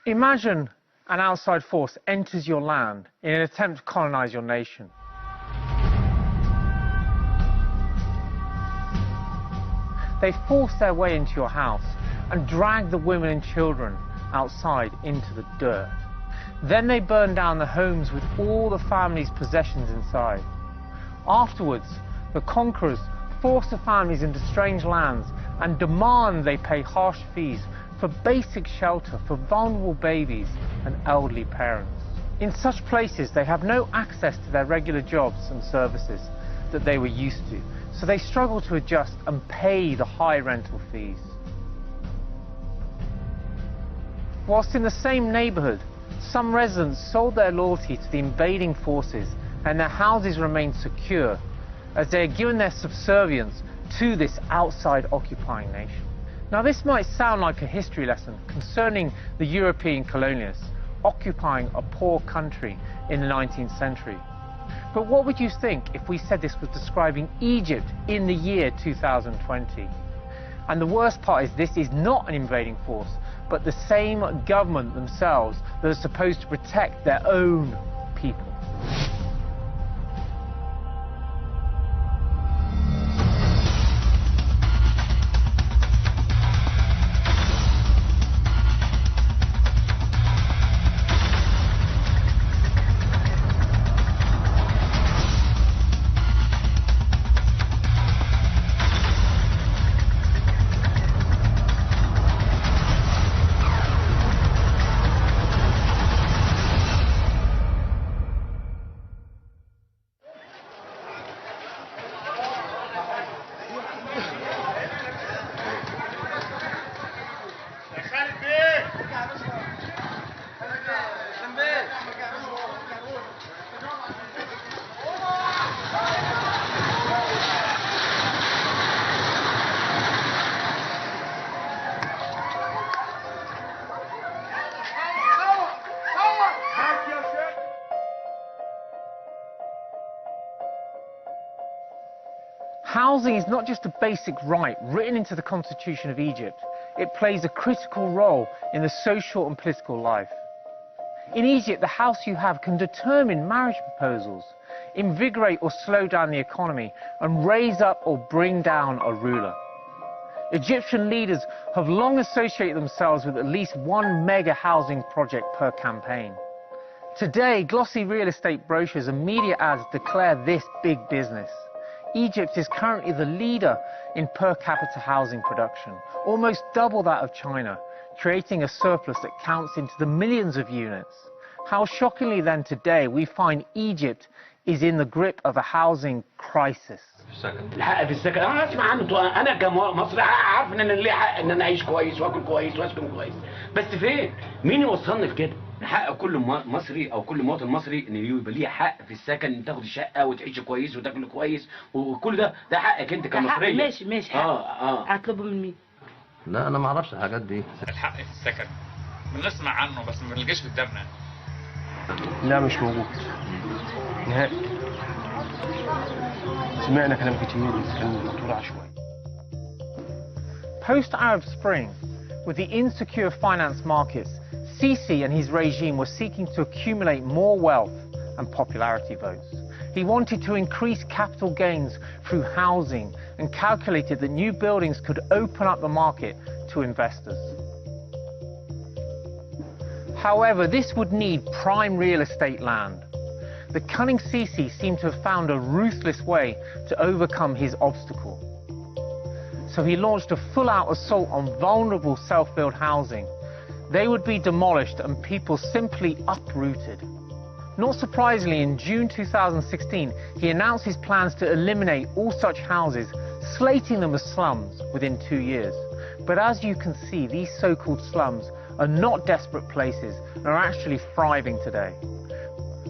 Imagine an outside force enters your land in an attempt to colonize your nation. They force their way into your house and drag the women and children outside into the dirt. Then they burn down the homes with all the family's possessions inside. Afterwards, the conquerors force the families into strange lands and demand they pay harsh fees for basic shelter for vulnerable babies and elderly parents. In such places, they have no access to their regular jobs and services that they were used to, so they struggle to adjust and pay the high rental fees. Whilst in the same neighbourhood, some residents sold their loyalty to the invading forces and their houses remained secure as they are given their subservience to this outside occupying nation. Now this might sound like a history lesson concerning the European colonialists occupying a poor country in the 19th century. But what would you think if we said this was describing Egypt in the year 2020? And the worst part is this is not an invading force, but the same government themselves that are supposed to protect their own people. Housing is not just a basic right written into the Constitution of Egypt, it plays a critical role in the social and political life. In Egypt, the house you have can determine marriage proposals, invigorate or slow down the economy, and raise up or bring down a ruler. Egyptian leaders have long associated themselves with at least one mega housing project per campaign. Today, glossy real estate brochures and media ads declare this big business. Egypt is currently the leader in per capita housing production, almost double that of China, creating a surplus that counts into the millions of units. How shockingly then today we find Egypt is in the grip of a housing crisis. الحق في السكن انا اسمع عنه. انا كمصري عارف ان انا ليه حق ان انا اعيش كويس واكل كويس واسكن كويس، بس فين؟ مين يوصلني في كده؟ حق كل مصري او كل مواطن مصري ان يبقى ليه حق في السكن، تاخد شقه وتعيش كويس وتاكل كويس، وكل ده حقك انت كمصري. ماشي حق. هطلبه من مين؟ لا انا ما اعرفش الحاجات دي. الحق في السكن بنسمع عنه بس ما بنلقاش قدامنا. لا مش موجود نهائي. سمعنا كلام كتير بس كان مقطوع عشوائي. Post-Arab Spring, with the insecure finance markets, Sisi and his regime were seeking to accumulate more wealth and popularity votes. He wanted to increase capital gains through housing and calculated that new buildings could open up the market to investors. However, this would need prime real estate land. The cunning Sisi seemed to have found a ruthless way to overcome his obstacle. So he launched a full-out assault on vulnerable self-built housing. They would be demolished and people simply uprooted. Not surprisingly, in June 2016, he announced his plans to eliminate all such houses, slating them as slums within 2 years. But as you can see, these so-called slums are not desperate places and are actually thriving today.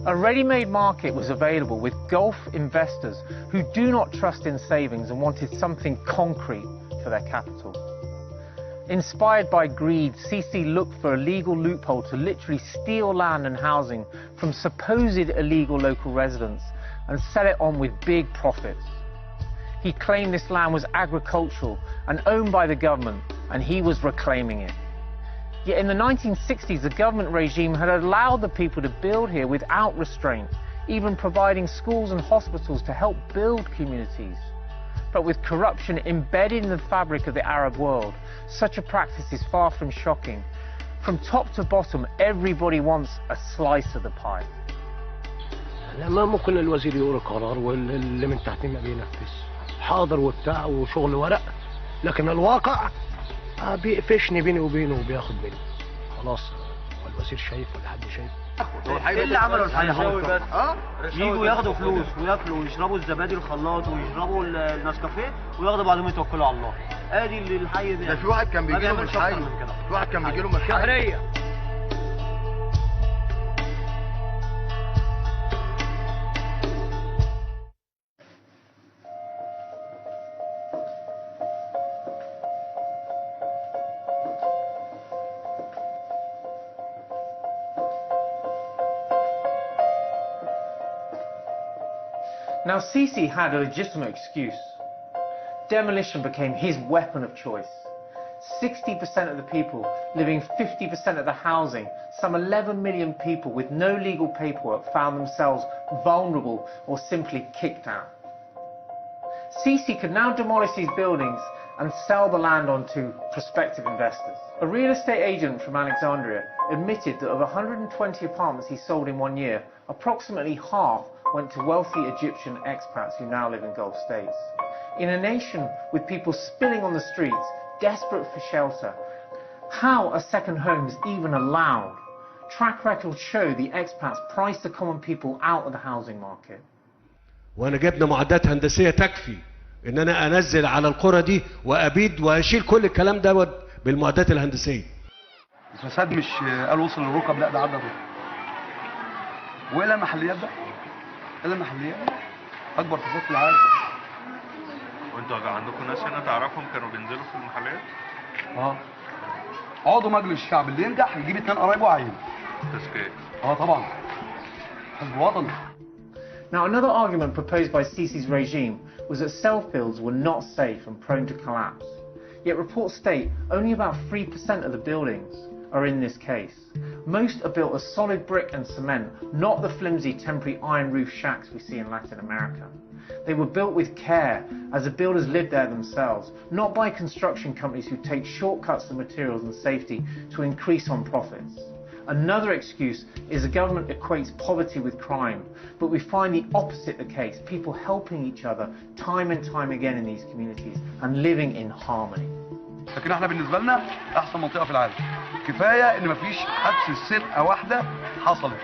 A ready-made market was available with Gulf investors who do not trust in savings and wanted something concrete for their capital. Inspired by greed, Sisi looked for a legal loophole to literally steal land and housing from supposed illegal local residents and sell it on with big profits. He claimed this land was agricultural and owned by the government, and he was reclaiming it. Yet in the 1960s, the government regime had allowed the people to build here without restraint, even providing schools and hospitals to help build communities. But with corruption embedded in the fabric of the Arab world, such a practice is far from shocking. From top to bottom, everybody wants a slice of the pie. لما ممكن الوزير يقول قرار واللي من تحت ما بينفذ حاضر وبتاع وشغل ورق، لكن الواقع بيقفشني بيني وبينه وبياخد مني. خلاص الوزير شايف ولا حد شايف؟ ايه اللي عمله الحيوي بس؟ يجوا ياخدوا فلوس وياكلوا ويشربوا الزبادي الخلاط ويشربوا النسكافيه وياخدوا بعضهم يتوكلوا على الله. ادي اللي الحي ده. في واحد كان بيجي له من الحي، في واحد كان بيجي له من الحي. Now, Sisi had a legitimate excuse. Demolition became his weapon of choice. 60% of the people living 50% of the housing, some 11 million people with no legal paperwork found themselves vulnerable or simply kicked out. Sisi could now demolish these buildings and sell the land on to prospective investors. A real estate agent from Alexandria admitted that of 120 apartments he sold in 1 year, approximately half went to wealthy Egyptian expats who now live in Gulf states. In a nation with people spilling on the streets, desperate for shelter, how are second homes even allowed? Track records show the expats price the common people out of the housing market. وانا جبنا معدات هندسيه تكفي ان انا انزل على القرى دي وابيد واشيل كل الكلام ده بالمعدات الهندسيه. الفساد مش قال وصل للركب، لا ده عدى الركب. والى المحليات بقى، الى المحليات اكبر فساد في العالم. وانتوا عندكم ناس هنا تعرفهم كانوا بينزلوا في المحلات؟ عضو مجلس الشعب اللي ينجح يجيب 2 قرايبه وعينه. تزكية. طبعا. حزب وطني. Now, another argument proposed by Sisi's regime was that self-builds were not safe and prone to collapse. Yet reports state only about 3% of the buildings are in this case. Most are built of solid brick and cement, not the flimsy temporary iron roof shacks we see in Latin America. They were built with care, as the builders lived there themselves, not by construction companies who take shortcuts to materials and safety to increase on profits. Another excuse is the government equates poverty with crime, but we find the opposite the case, people helping each other time and time again in these communities and living in harmony. لكن احنا بالنسبه لنا احسن منطقه في العالم. كفايه ان مفيش حادثه سرقه واحده حصلت،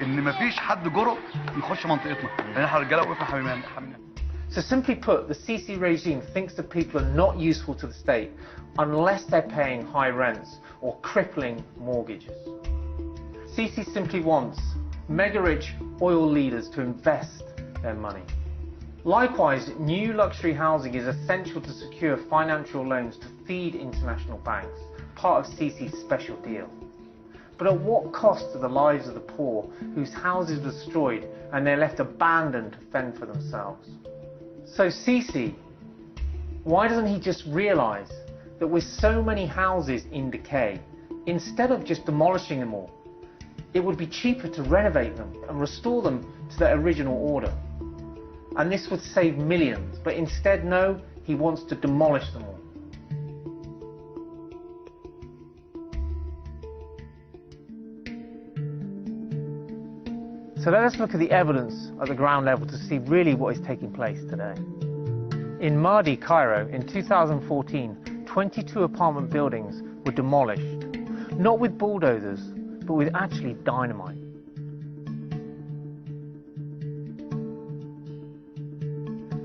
ان مفيش حد جرؤ يخش منطقتنا، لان احنا رجاله وقفنا حامينا. So simply put, the Sisi regime thinks the people are not useful to the state unless they're paying high rents or crippling mortgages. Sisi simply wants mega-rich oil leaders to invest their money. Likewise, new luxury housing is essential to secure financial loans to feed international banks, part of Sisi's special deal. But at what cost to the lives of the poor whose houses were destroyed and they're left abandoned to fend for themselves? So Sisi, why doesn't he just realise that with so many houses in decay, instead of just demolishing them all, it would be cheaper to renovate them and restore them to their original order? And this would save millions, but instead, no, he wants to demolish them all. So let us look at the evidence at the ground level to see really what is taking place today. In Mardi, Cairo, in 2014, 22 apartment buildings were demolished, not with bulldozers, but with actually dynamite.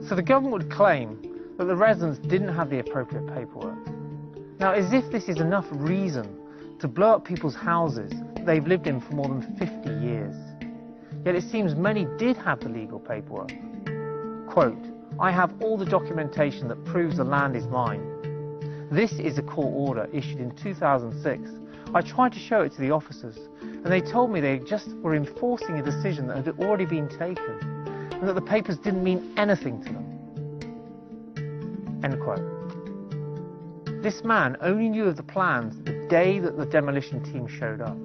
So the government would claim that the residents didn't have the appropriate paperwork. Now, as if this is enough reason to blow up people's houses they've lived in for more than 50 years. Yet it seems many did have the legal paperwork. Quote, "I have all the documentation that proves the land is mine. This is a court order issued in 2006. I tried to show it to the officers, and they told me they just were enforcing a decision that had already been taken, and that the papers didn't mean anything to them." End quote. This man only knew of the plans the day that the demolition team showed up.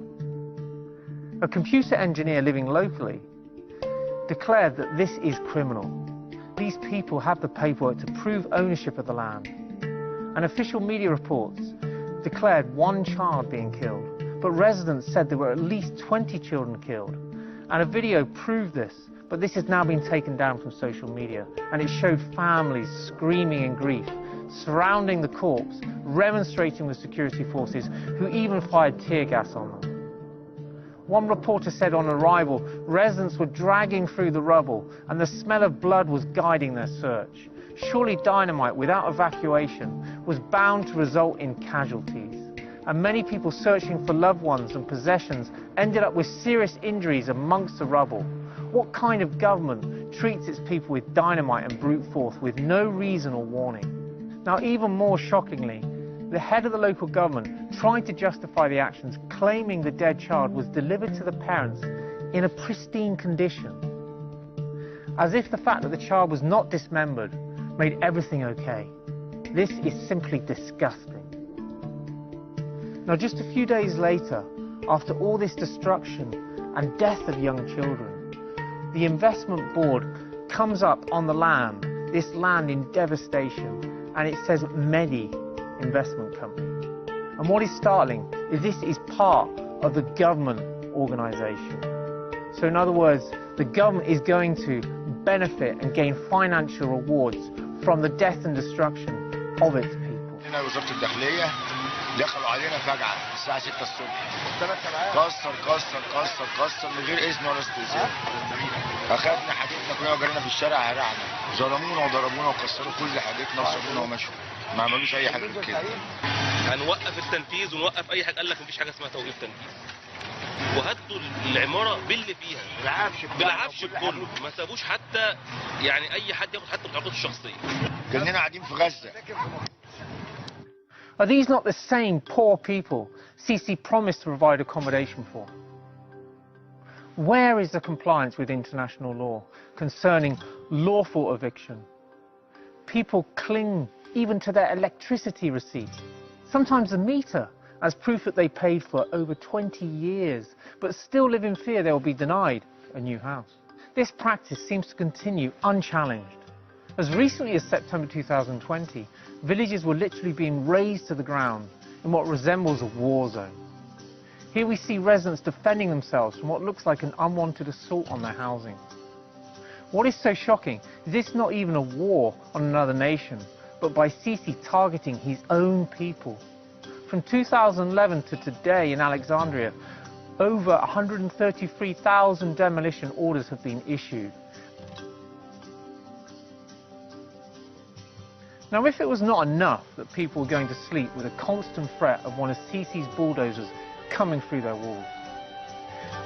A computer engineer living locally declared that this is criminal. These people have the paperwork to prove ownership of the land. And official media reports declared one child being killed, but residents said there were at least 20 children killed. And a video proved this, but this has now been taken down from social media, and it showed families screaming in grief, surrounding the corpse, remonstrating with security forces, who even fired tear gas on them. One reporter said on arrival, residents were dragging through the rubble and the smell of blood was guiding their search. Surely dynamite without evacuation was bound to result in casualties. And many people searching for loved ones and possessions ended up with serious injuries amongst the rubble. What kind of government treats its people with dynamite and brute force with no reason or warning? Now, even more shockingly, the head of the local government tried to justify the actions, claiming the dead child was delivered to the parents in a pristine condition, as if the fact that the child was not dismembered made everything okay. This is simply disgusting. Now, just a few days later, after all this destruction and death of young children, the investment board comes up on the land, this land in devastation, and it says Medi Investment Company. And what is startling is this is part of the government organisation. So in other words, the government is going to benefit and gain financial rewards from the death and destruction of its people. هنا وزارة الداخلية دخلوا علينا فجأة الساعة 6 الصبح. كسر من غير إذن ولا استئذان. أخذنا حاجتنا كلها وجرينا في الشارع هرعنا. ظلمونا وضربونا وكسروا كل حاجتنا وسابونا ومشوا. ما عملوش أي حاجة غير كده. هنوقف التنفيذ ونوقف أي حاجة، قال لك مفيش حاجة اسمها توقيف تنفيذ. وهدوا العمارة باللي فيها. بالعفش كله، ما سابوش حتى يعني أي حد ياخد حتى بطاقته الشخصية. كأننا قاعدين في غزة. Are these not the same poor people Sisi promised to provide accommodation for? Where is the compliance with international law concerning lawful eviction? People cling even to their electricity receipts, sometimes a meter, as proof that they paid for over 20 years, but still live in fear they will be denied a new house. This practice seems to continue unchallenged. As recently as September 2020, villages were literally being razed to the ground in what resembles a war zone. Here we see residents defending themselves from what looks like an unwanted assault on their housing. What is so shocking is this not even a war on another nation, but by Sisi targeting his own people. From 2011 to today in Alexandria, over 133,000 demolition orders have been issued. Now, if it was not enough that people were going to sleep with a constant threat of one of Sisi's bulldozers coming through their walls,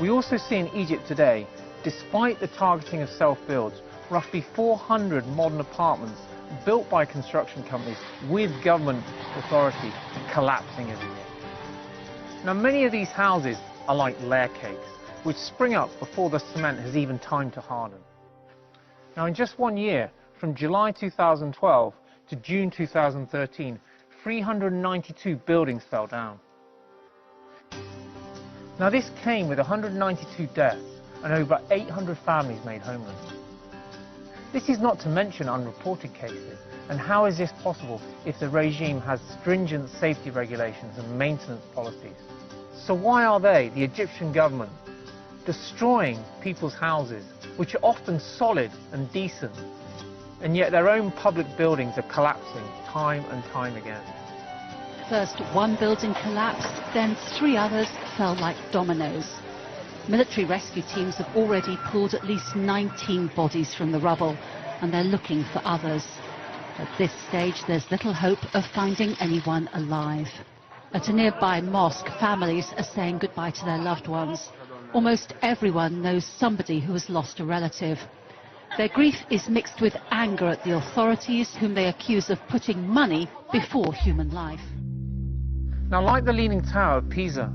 we also see in Egypt today, despite the targeting of self-builds, roughly 400 modern apartments built by construction companies with government authority collapsing every year. Now, many of these houses are like layer cakes, which spring up before the cement has even time to harden. Now, in just 1 year, from July 2012 to June 2013, 392 buildings fell down. Now, this came with 192 deaths and over 800 families made homeless. This is not to mention unreported cases. And how is this possible if the regime has stringent safety regulations and maintenance policies? So why are they, the Egyptian government, destroying people's houses, which are often solid and decent, and yet their own public buildings are collapsing time and time again? First one building collapsed, then 3 others fell like dominoes. Military rescue teams have already pulled at least 19 bodies from the rubble, and they're looking for others. At this stage, there's little hope of finding anyone alive. At a nearby mosque, families are saying goodbye to their loved ones. Almost everyone knows somebody who has lost a relative. Their grief is mixed with anger at the authorities, whom they accuse of putting money before human life. Now, like the Leaning Tower of Pisa,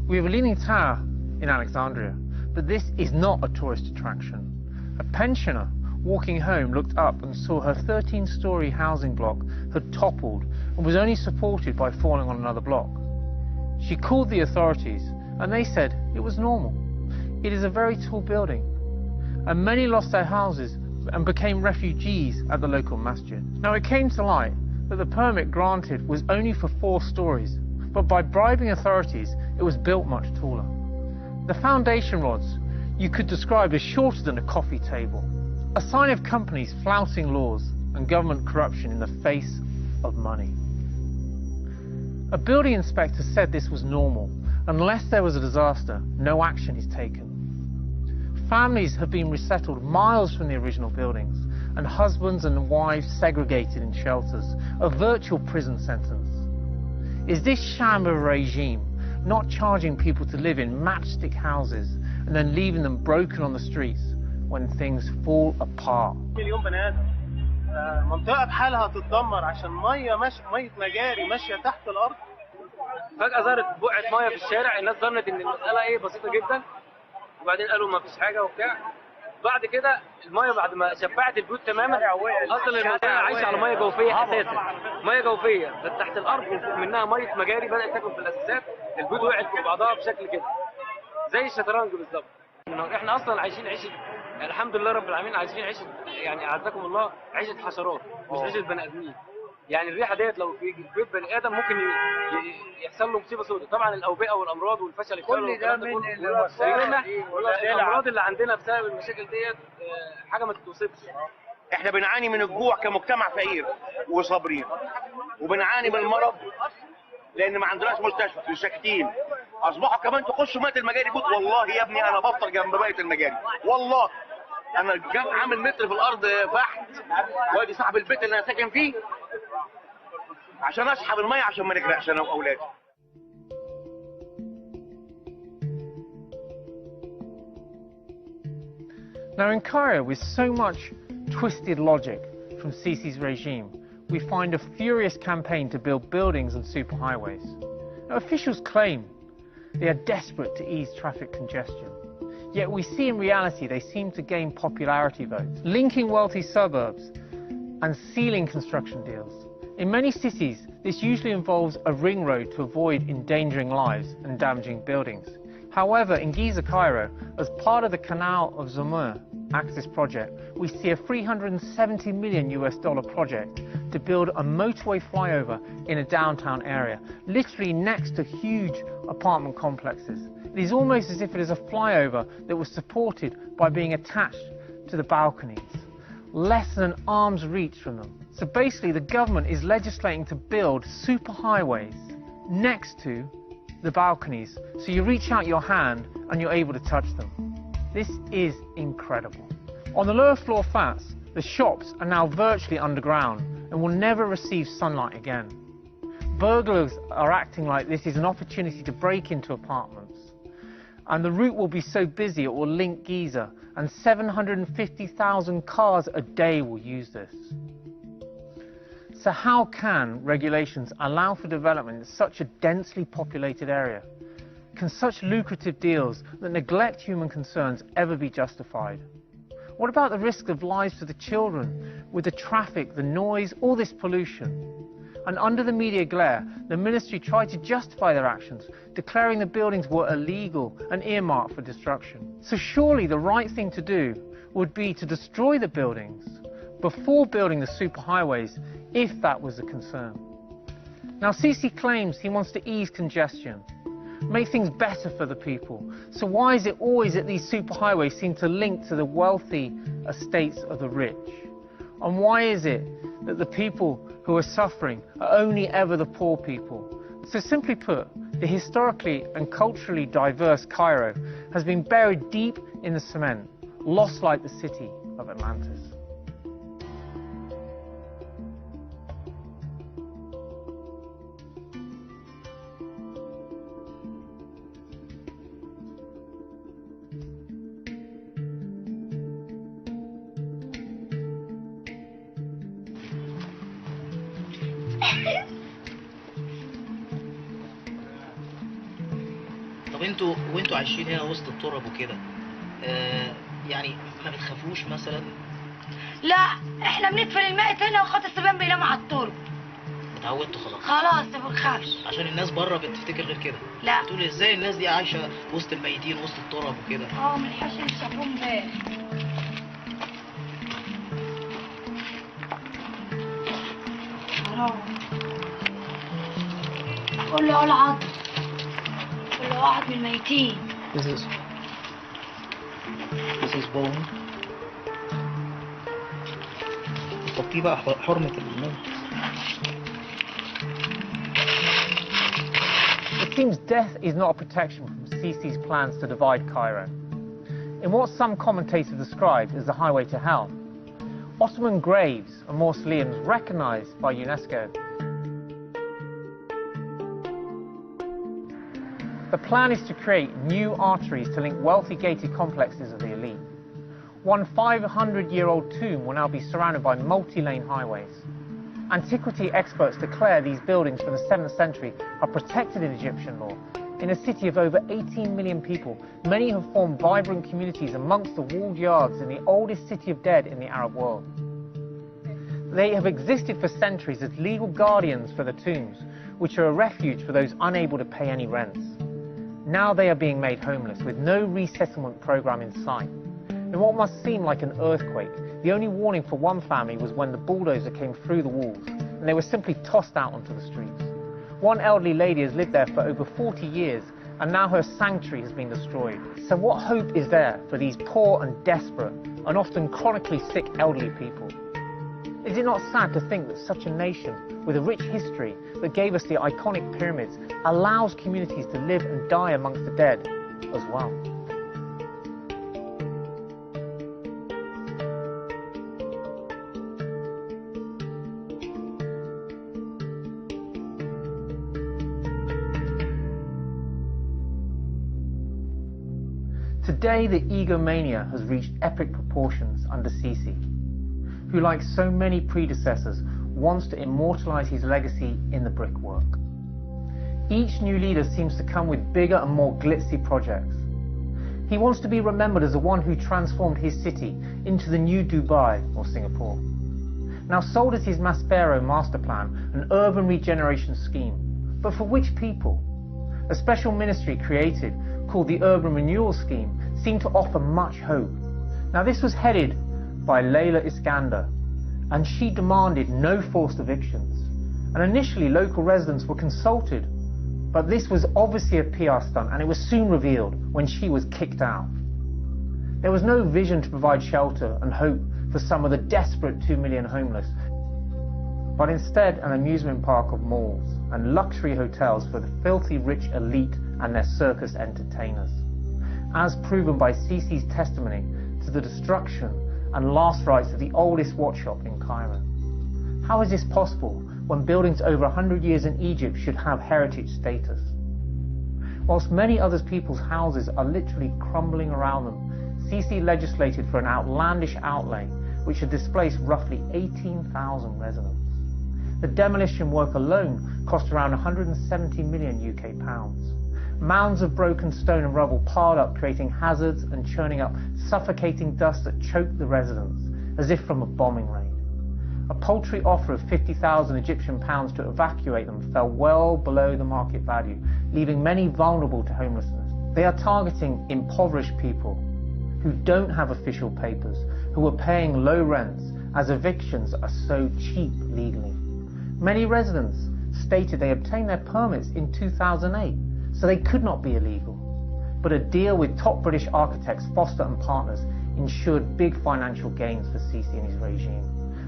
we have a Leaning Tower in Alexandria, but this is not a tourist attraction. A pensioner walking home, looked up and saw her 13-story housing block had toppled and was only supported by falling on another block. She called the authorities and they said it was normal. It is a very tall building, and many lost their houses and became refugees at the local masjid. Now it came to light that the permit granted was only for 4 stories, but by bribing authorities it was built much taller. The foundation rods you could describe as shorter than a coffee table, a sign of companies flouting laws and government corruption in the face of money. A building inspector said this was normal. Unless there was a disaster, no action is taken. Families have been resettled miles from the original buildings, and husbands and wives segregated in shelters, a virtual prison sentence. Is this sham of a regime not charging people to live in matchstick houses and then leaving them broken on the streets when things fall apart? مليون بني ادم منطقه بحالها تتدمر عشان ميه مجاري ماشيه تحت الارض. فجاه ظهرت بقعه ميه في الشارع، الناس ظنت ان المساله بسيطه جدا، وبعدين قالوا ما فيش حاجه وبتاع. بعد كده الميه بعد ما شبعت البيوت تماما، اصلا المنطقه عايشه على ميه جوفيه اساسا، ميه جوفيه تحت الارض وفوق منها ميه مجاري بدات تاكل في الاساسات، البيوت وقعت فوق بعضها بشكل كده زي الشطرنج بالظبط. احنا اصلا عايشين عيشه، الحمد لله رب العالمين، عايشين عيشه يعني اعزكم الله عيشه حشرات مش عيشه بني ادمين. يعني الريحه ديت لو في بيت بني ادم ممكن يحصل له مصيبه سوداء. طبعا الاوبئه والامراض والفشل الكلوي كل ده من الامراض اللي عندنا بسبب المشاكل ديت حاجه ما تتوصفش. احنا بنعاني من الجوع كمجتمع فقير وصابرين، وبنعاني من المرض لان ما عندناش مستشفى، ساكتين. اصبحوا كمان تخشوا ميه المجاري بيوت. والله يا ابني انا بفطر جنب ميه المجاري، والله انا عامل متر في الارض فحت، وادي صاحب البيت اللي انا ساكن فيه عشان اسحب الميه عشان ما نغرقش انا واولادي. Now in Cairo, with so much twisted logic from Sisi's regime, we find a furious campaign to build buildings and superhighways. Now officials claim they are desperate to ease traffic congestion. Yet we see in reality they seem to gain popularity votes, linking wealthy suburbs and sealing construction deals. In many cities, this usually involves a ring road to avoid endangering lives and damaging buildings. However, in Giza, Cairo, as part of the Canal of Zamur Axis project, we see a $370 million project to build a motorway flyover in a downtown area, literally next to huge apartment complexes. It is almost as if it is a flyover that was supported by being attached to the balconies, less than an arm's reach from them. So basically the government is legislating to build superhighways next to the balconies, so you reach out your hand and you're able to touch them. This is incredible. On the lower floor flats, the shops are now virtually underground and will never receive sunlight again. Burglars are acting like this is an opportunity to break into apartments. And the route will be so busy it will link Giza, and 750,000 cars a day will use this. So how can regulations allow for development in such a densely populated area? Can such lucrative deals that neglect human concerns ever be justified? What about the risk of lives for the children with the traffic, the noise, all this pollution? And under the media glare, the ministry tried to justify their actions, declaring the buildings were illegal and earmarked for destruction. So surely the right thing to do would be to destroy the buildings before building the superhighways, if that was a concern. Now Sisi claims he wants to ease congestion, make things better for the people. So why is it always that these superhighways seem to link to the wealthy estates of the rich? And why is it that the people who are suffering are only ever the poor people? So simply put, the historically and culturally diverse Cairo has been buried deep in the cement, lost like the city of Atlantis. طب وانتوا عايشين هنا وسط التراب وكده، يعني ما بتخافوش مثلا لا احنا بندفن الميت هنا وخط السبان بينام على الطرق. اتعودتوا خلاص. خلاص ما بنخافش. عشان الناس بره بتفتكر غير كده. لا. تقول ازاي الناس دي عايشه وسط الميتين وسط التراب وكده. من الحش اللي شافوه امبارح. حرام. قول له العض. قول له واحد من الميتين. This is bone. حطيه بقى حرمة الموت. It seems death is not a protection from Sisi's plans to divide Cairo. In what some commentators describe as the highway to hell, Ottoman graves and mausoleums recognized by UNESCO. The plan is to create new arteries to link wealthy gated complexes of the elite. One 500-year-old tomb will now be surrounded by multi-lane highways. Antiquity experts declare these buildings from the 7th century are protected in Egyptian law. In a city of over 18 million people, many have formed vibrant communities amongst the walled yards in the oldest city of dead in the Arab world. They have existed for centuries as legal guardians for the tombs, which are a refuge for those unable to pay any rents. Now they are being made homeless with no resettlement program in sight. In what must seem like an earthquake, the only warning for one family was when the bulldozer came through the walls and they were simply tossed out onto the streets. One elderly lady has lived there for over 40 years and now her sanctuary has been destroyed. So what hope is there for these poor and desperate and often chronically sick elderly people? Is it not sad to think that such a nation with a rich history that gave us the iconic pyramids allows communities to live and die amongst the dead as well? Today, the egomania has reached epic proportions under Sisi, who, like so many predecessors, wants to immortalize his legacy in the brickwork. Each new leader seems to come with bigger and more glitzy projects. He wants to be remembered as the one who transformed his city into the new Dubai or Singapore. Now sold as his Maspero master plan, an urban regeneration scheme. But for which people? A special ministry created called the Urban Renewal Scheme seemed to offer much hope. Now this was headed by Layla Iskander, and she demanded no forced evictions. And initially local residents were consulted, but this was obviously a PR stunt, and it was soon revealed when she was kicked out. There was no vision to provide shelter and hope for some of the desperate 2 million homeless, but instead an amusement park of malls and luxury hotels for the filthy rich elite and their circus entertainers, as proven by Sisi's testimony to the destruction and last rites of the oldest watch shop in Cairo. How is this possible when buildings over 100 years in Egypt should have heritage status? Whilst many other people's houses are literally crumbling around them, Sisi legislated for an outlandish outlay which had displaced roughly 18,000 residents. The demolition work alone cost around 170 million UK pounds. Mounds of broken stone and rubble piled up, creating hazards and churning up suffocating dust that choked the residents, as if from a bombing raid. A paltry offer of 50,000 Egyptian pounds to evacuate them fell well below the market value, leaving many vulnerable to homelessness. They are targeting impoverished people who don't have official papers, who are paying low rents, as evictions are so cheap legally. Many residents stated they obtained their permits in 2008, so they could not be illegal. But a deal with top British architects Foster and Partners ensured big financial gains for Sisi and his regime.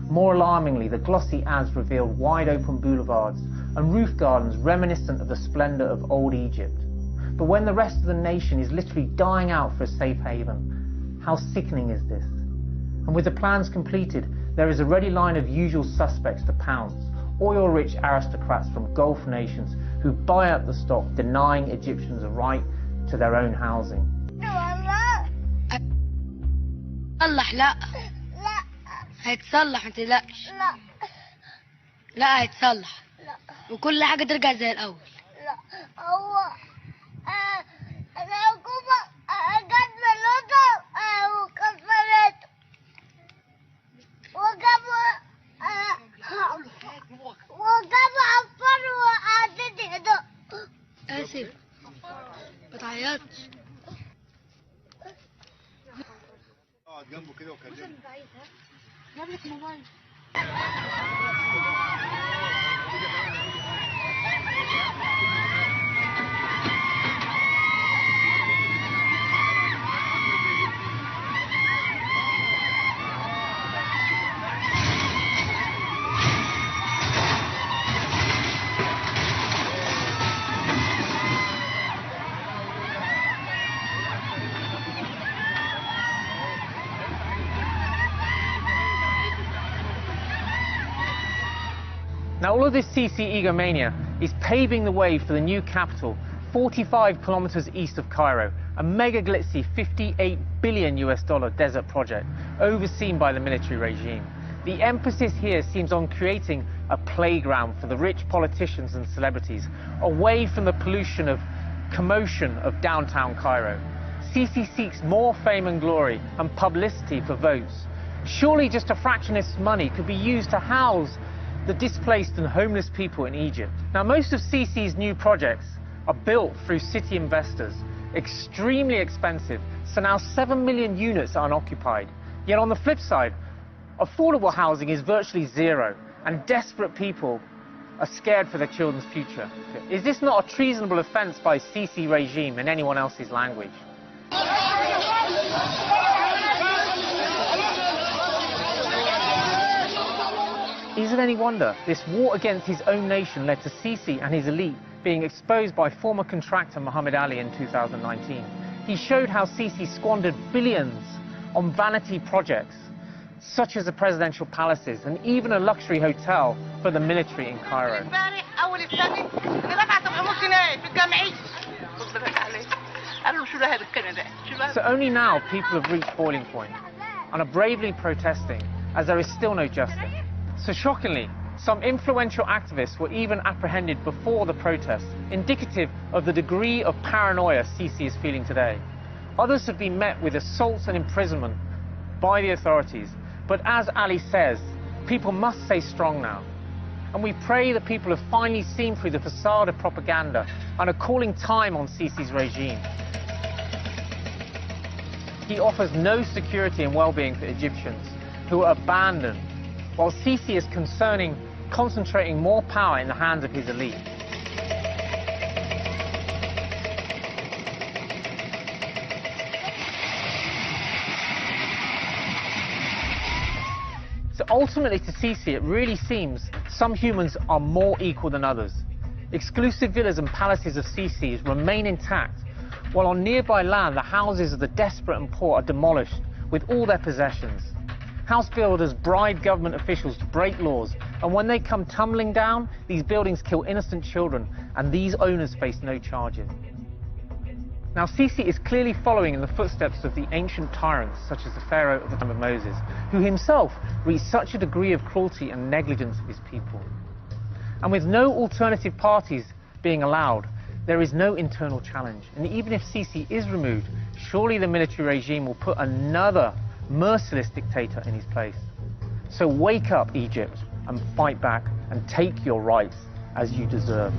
More alarmingly, the glossy ads revealed wide open boulevards and roof gardens reminiscent of the splendour of old Egypt. But when the rest of the nation is literally dying out for a safe haven, how sickening is this? And with the plans completed, there is a ready line of usual suspects to pounce. Oil-rich aristocrats from Gulf nations who buy up the stock, denying Egyptians a right to their own housing. صلح لا هيتصلح ما تقلقش لا هيتصلح وكل حاجة ترجع زي الأول. هو الحكومة جت من الأوضة وكسرته. اسف ما تعيطش. اقعد جنبه كده وكلمه. جاب لك موبايل. Now, all of this Sisi egomania is paving the way for the new capital, 45 kilometers east of Cairo, a mega glitzy $58 billion desert project overseen by the military regime. The emphasis here seems on creating a playground for the rich politicians and celebrities, away from the pollution of commotion of downtown Cairo. Sisi seeks more fame and glory and publicity for votes. Surely just a fraction of this money could be used to house the displaced and homeless people in Egypt. Now, most of Sisi's new projects are built through city investors, extremely expensive, so now 7 million units are unoccupied. Yet on the flip side, affordable housing is virtually zero, and desperate people are scared for their children's future. Is this not a treasonable offense by Sisi regime in anyone else's language? Is it any wonder this war against his own nation led to Sisi and his elite being exposed by former contractor Muhammad Ali in 2019? He showed how Sisi squandered billions on vanity projects, such as the presidential palaces and even a luxury hotel for the military in Cairo. So only now people have reached boiling point and are bravely protesting, as there is still no justice. So shockingly, some influential activists were even apprehended before the protests, indicative of the degree of paranoia Sisi is feeling today. Others have been met with assaults and imprisonment by the authorities. But as Ali says, people must stay strong now. And we pray that people have finally seen through the facade of propaganda and are calling time on Sisi's regime. He offers no security and well-being for Egyptians who are abandoned, while Sisi is concentrating more power in the hands of his elite. So ultimately to Sisi, it really seems some humans are more equal than others. Exclusive villas and palaces of Sisi remain intact, while on nearby land the houses of the desperate and poor are demolished with all their possessions. House builders bribe government officials to break laws, and when they come tumbling down, these buildings kill innocent children, and these owners face no charges. Now, Sisi is clearly following in the footsteps of the ancient tyrants, such as the Pharaoh of the time of Moses, who himself reached such a degree of cruelty and negligence of his people. And with no alternative parties being allowed, there is no internal challenge. And even if Sisi is removed, surely the military regime will put another merciless dictator in his place. So wake up, Egypt, and fight back and take your rights as you deserve.